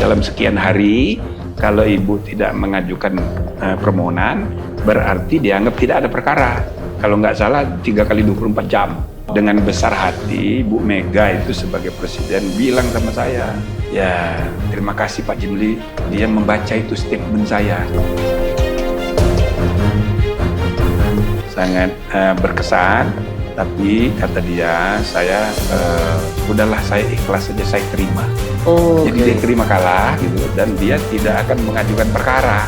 dalam sekian hari. Kalau ibu tidak mengajukan permohonan, berarti dianggap tidak ada perkara. Kalau nggak salah 3 kali 24 jam. Dengan besar hati, Bu Mega itu sebagai presiden bilang sama saya, ya terima kasih Pak Jimli, dia membaca itu statement saya. Sangat berkesan, tapi kata dia, saya udahlah, saya ikhlas saja, saya terima. Jadi dia terima kalah gitu, dan dia tidak akan mengajukan perkara.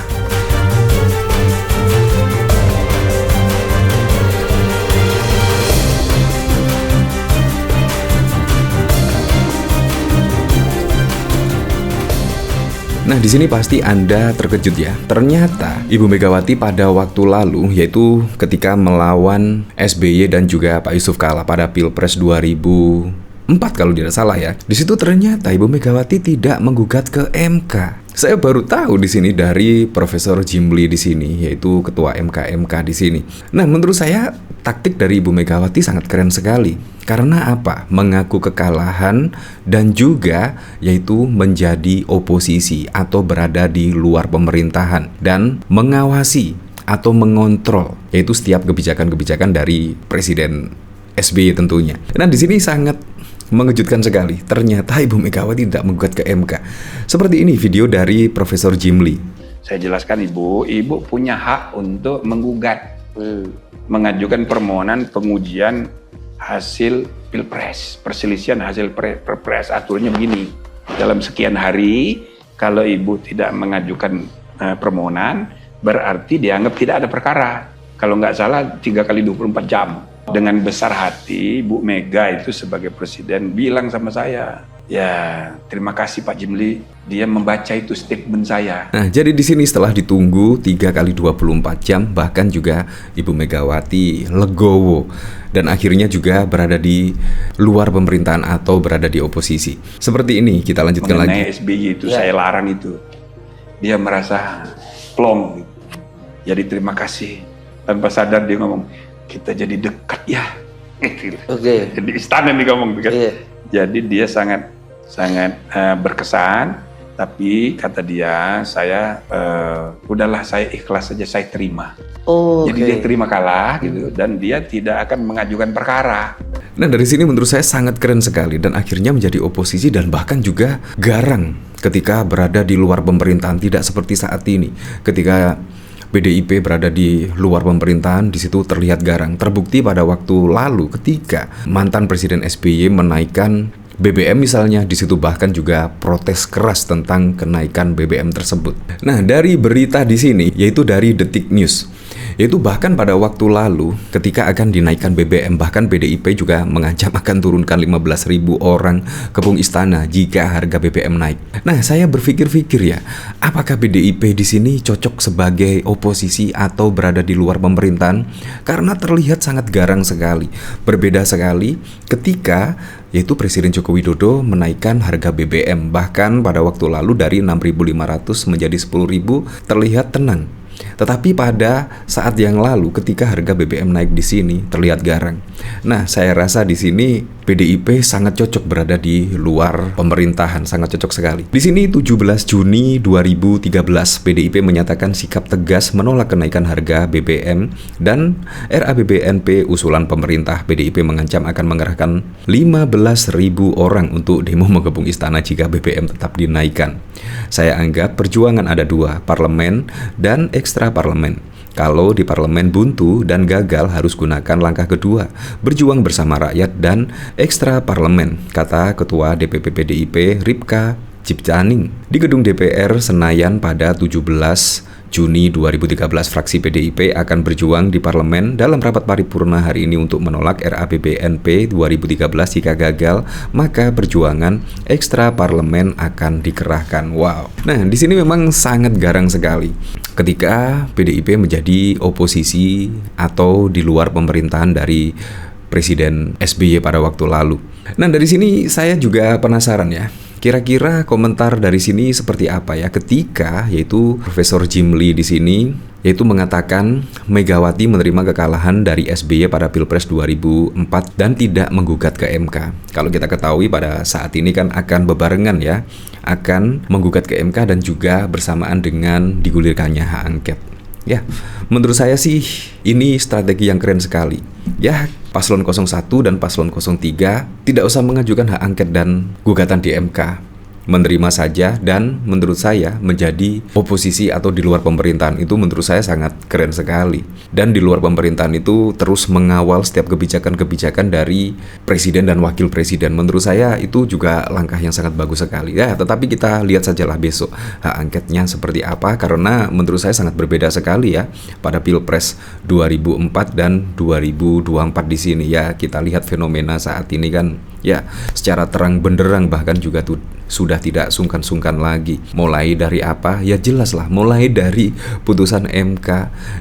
Nah, di sini pasti Anda terkejut ya. Ternyata Ibu Megawati pada waktu lalu, yaitu ketika melawan SBY dan juga Pak Yusuf Kala pada Pilpres 2004 kalau tidak salah ya. Di situ ternyata Ibu Megawati tidak menggugat ke MK. Saya baru tahu di sini dari Profesor Jimli di sini, yaitu ketua MK di sini. Nah, menurut saya taktik dari Ibu Megawati sangat keren sekali. Karena apa? Mengaku kekalahan dan juga yaitu menjadi oposisi atau berada di luar pemerintahan dan mengawasi atau mengontrol yaitu setiap kebijakan-kebijakan dari Presiden SBY tentunya. Nah, di sini sangat mengejutkan sekali. Ternyata Ibu Megawati tidak menggugat ke MK. Seperti ini video dari Profesor Jimli. Saya jelaskan ibu punya hak untuk menggugat, mengajukan permohonan pengujian hasil Pilpres, perselisihan hasil Pilpres. Aturannya begini, dalam sekian hari kalau ibu tidak mengajukan permohonan, berarti dianggap tidak ada perkara. Kalau nggak salah 3 kali 24 jam. Dengan besar hati, Bu Mega itu sebagai presiden bilang sama saya, ya terima kasih Pak Jimli, dia membaca itu statement saya. Nah, jadi di sini setelah ditunggu 3 kali 24 jam, bahkan juga Ibu Megawati legowo dan akhirnya juga berada di luar pemerintahan atau berada di oposisi. Seperti ini, kita lanjutkan mengenai lagi. SBY itu saya larang itu. Dia merasa plong. Jadi terima kasih. Tanpa sadar dia ngomong, kita jadi dekat ya. Jadi istana nih ngomong kan. Jadi dia sangat berkesan, tapi kata dia, saya udahlah, saya ikhlas saja, saya terima. Jadi dia terima kalah gitu, dan dia tidak akan mengajukan perkara. Nah, dari sini menurut saya sangat keren sekali dan akhirnya menjadi oposisi dan bahkan juga garang ketika berada di luar pemerintahan, tidak seperti saat ini ketika PDIP berada di luar pemerintahan, di situ terlihat garang. Terbukti pada waktu lalu ketika mantan Presiden SBY menaikkan BBM misalnya, di situ bahkan juga protes keras tentang kenaikan BBM tersebut. Nah, dari berita di sini yaitu dari Detik News. Yaitu bahkan pada waktu lalu ketika akan dinaikkan BBM, bahkan PDIP juga mengancam akan turunkan 15.000 orang kepung istana jika harga BBM naik. Nah, saya berpikir-pikir ya, apakah PDIP di sini cocok sebagai oposisi atau berada di luar pemerintahan? Karena terlihat sangat garang sekali. Berbeda sekali ketika yaitu Presiden Joko Widodo menaikkan harga BBM, bahkan pada waktu lalu dari 6.500 menjadi 10.000 terlihat tenang. Tetapi pada saat yang lalu ketika harga BBM naik di sini terlihat garang. Nah, saya rasa di sini PDIP sangat cocok berada di luar pemerintahan, sangat cocok sekali. Di sini 17 Juni 2013 PDIP menyatakan sikap tegas menolak kenaikan harga BBM dan RAPBNP usulan pemerintah. PDIP mengancam akan mengerahkan 15.000 orang untuk demo mengepung istana jika BBM tetap dinaikkan. Saya anggap perjuangan ada dua, parlemen dan ekstra parlemen. Kalau di parlemen buntu dan gagal, harus gunakan langkah kedua, berjuang bersama rakyat dan ekstra parlemen, kata Ketua DPP PDIP Ripka Ciptaning di gedung DPR Senayan pada 17 Juni 2013. Fraksi PDIP akan berjuang di parlemen dalam rapat paripurna hari ini untuk menolak RAPBNP 2013. Jika gagal, maka perjuangan ekstra parlemen akan dikerahkan. Wow. Nah, di sini memang sangat garang sekali ketika PDIP menjadi oposisi atau di luar pemerintahan dari Presiden SBY pada waktu lalu. Nah, dari sini saya juga penasaran ya. Kira-kira komentar dari sini seperti apa ya ketika yaitu Profesor Jimli di sini yaitu mengatakan Megawati menerima kekalahan dari SBY pada Pilpres 2004 dan tidak menggugat ke MK. Kalau kita ketahui pada saat ini kan akan bebarengan ya, akan menggugat ke MK dan juga bersamaan dengan digulirkannya hak angket. Ya, menurut saya sih ini strategi yang keren sekali. Ya, Paslon 01 dan Paslon 03 tidak usah mengajukan hak angket dan gugatan di MK. Menerima saja dan menurut saya menjadi oposisi atau di luar pemerintahan itu menurut saya sangat keren sekali. Dan di luar pemerintahan itu terus mengawal setiap kebijakan-kebijakan dari presiden dan wakil presiden. Menurut saya itu juga langkah yang sangat bagus sekali. Ya, tetapi kita lihat sajalah besok hak angketnya seperti apa, karena menurut saya sangat berbeda sekali ya pada Pilpres 2004 dan 2024 di sini ya. Kita lihat fenomena saat ini kan ya secara terang benderang, bahkan juga sudah tidak sungkan-sungkan lagi. Mulai dari apa? Ya jelas lah, mulai dari putusan MK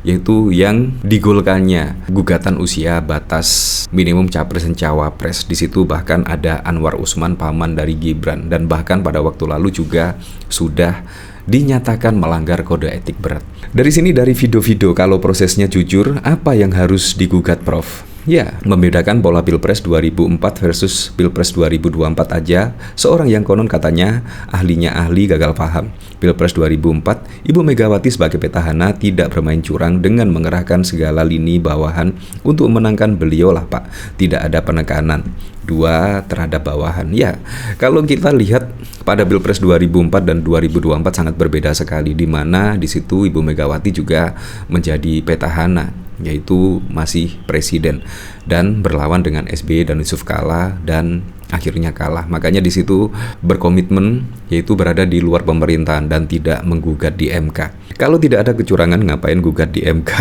yaitu yang digolkannya gugatan usia batas minimum capres dan cawapres. Di situ bahkan ada Anwar Usman, paman dari Gibran, dan bahkan pada waktu lalu juga sudah dinyatakan melanggar kode etik berat. Dari sini, dari video-video, kalau prosesnya jujur, apa yang harus digugat, Prof? Ya, membedakan pola Pilpres 2004 versus Pilpres 2024 aja, seorang yang konon katanya ahlinya ahli gagal paham. Pilpres 2004, Ibu Megawati sebagai petahana tidak bermain curang dengan mengerahkan segala lini bawahan untuk memenangkan beliau lah Pak. Tidak ada penekanan terhadap bawahan. Ya, kalau kita lihat pada Pilpres 2004 dan 2024 sangat berbeda sekali, di mana di situ Ibu Megawati juga menjadi petahana, yaitu masih presiden dan berlawan dengan SBY dan Yusuf Kala dan akhirnya kalah. Makanya di situ berkomitmen yaitu berada di luar pemerintahan dan tidak menggugat di MK. Kalau tidak ada kecurangan, ngapain gugat di MK?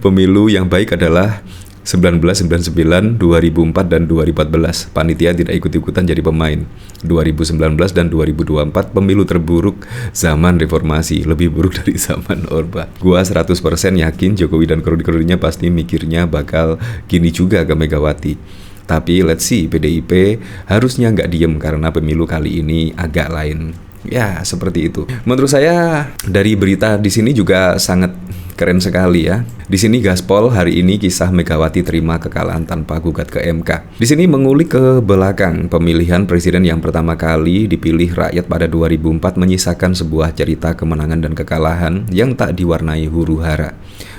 Pemilu yang baik adalah 1999, 2004, dan 2014. Panitia tidak ikut-ikutan jadi pemain. 2019 dan 2024 pemilu terburuk zaman reformasi, lebih buruk dari zaman Orba. Gua 100% yakin Jokowi dan kru-krunya pasti mikirnya bakal gini juga ke Megawati. Tapi let's see, PDIP harusnya nggak diem karena pemilu kali ini agak lain. Ya, seperti itu. Menurut saya dari berita di sini juga sangat keren sekali ya. Di sini gaspol hari ini kisah Megawati terima kekalahan tanpa gugat ke MK. Di sini mengulik ke belakang pemilihan presiden yang pertama kali dipilih rakyat pada 2004 menyisakan sebuah cerita kemenangan dan kekalahan yang tak diwarnai huru-hara.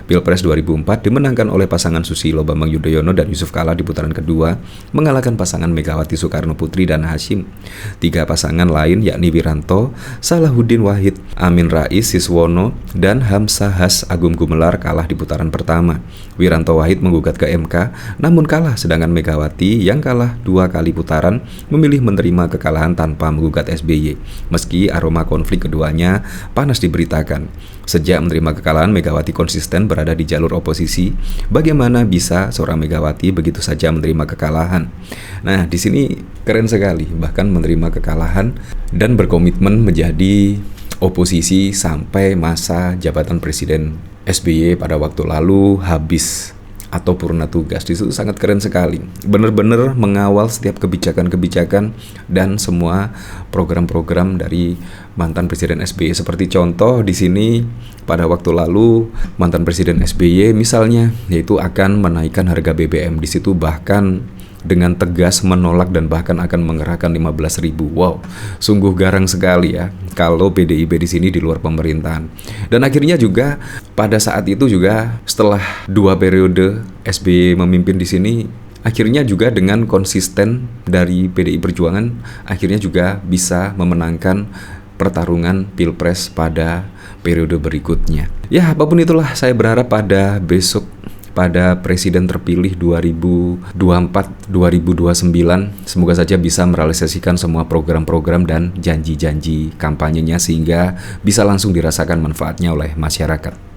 Pilpres 2004 dimenangkan oleh pasangan Susilo Bambang Yudhoyono dan Yusuf Kala di putaran kedua, mengalahkan pasangan Megawati Soekarno Putri dan Hasyim. 3 pasangan lain yakni Wiranto, Salahuddin Wahid, Amin Rais Siswono, dan Hamzahas Agung Gumelar kalah di putaran pertama. Wiranto Wahid menggugat ke MK, namun kalah, sedangkan Megawati yang kalah 2 kali putaran memilih menerima kekalahan tanpa menggugat SBY. Meski aroma konflik keduanya panas diberitakan. Sejak menerima kekalahan, Megawati konsisten berada di jalur oposisi. Bagaimana bisa seorang Megawati begitu saja menerima kekalahan? Nah, di sini keren sekali, bahkan menerima kekalahan dan berkomitmen menjadi oposisi sampai masa jabatan Presiden SBY pada waktu lalu habis atau purna tugas. Di situ sangat keren sekali. Benar-benar mengawal setiap kebijakan-kebijakan dan semua program-program dari mantan Presiden SBY. Seperti contoh di sini pada waktu lalu mantan Presiden SBY misalnya yaitu akan menaikkan harga BBM. Di situ bahkan dengan tegas menolak dan bahkan akan mengerahkan 15.000. Wow, sungguh garang sekali ya kalau PDIP di sini di luar pemerintahan. Dan akhirnya juga pada saat itu juga setelah 2 periode SBY memimpin di sini, akhirnya juga dengan konsisten dari PDI Perjuangan akhirnya juga bisa memenangkan pertarungan Pilpres pada periode berikutnya. Ya, apapun itulah, saya berharap pada besok pada presiden terpilih 2024-2029 semoga saja bisa merealisasikan semua program-program dan janji-janji kampanyenya sehingga bisa langsung dirasakan manfaatnya oleh masyarakat.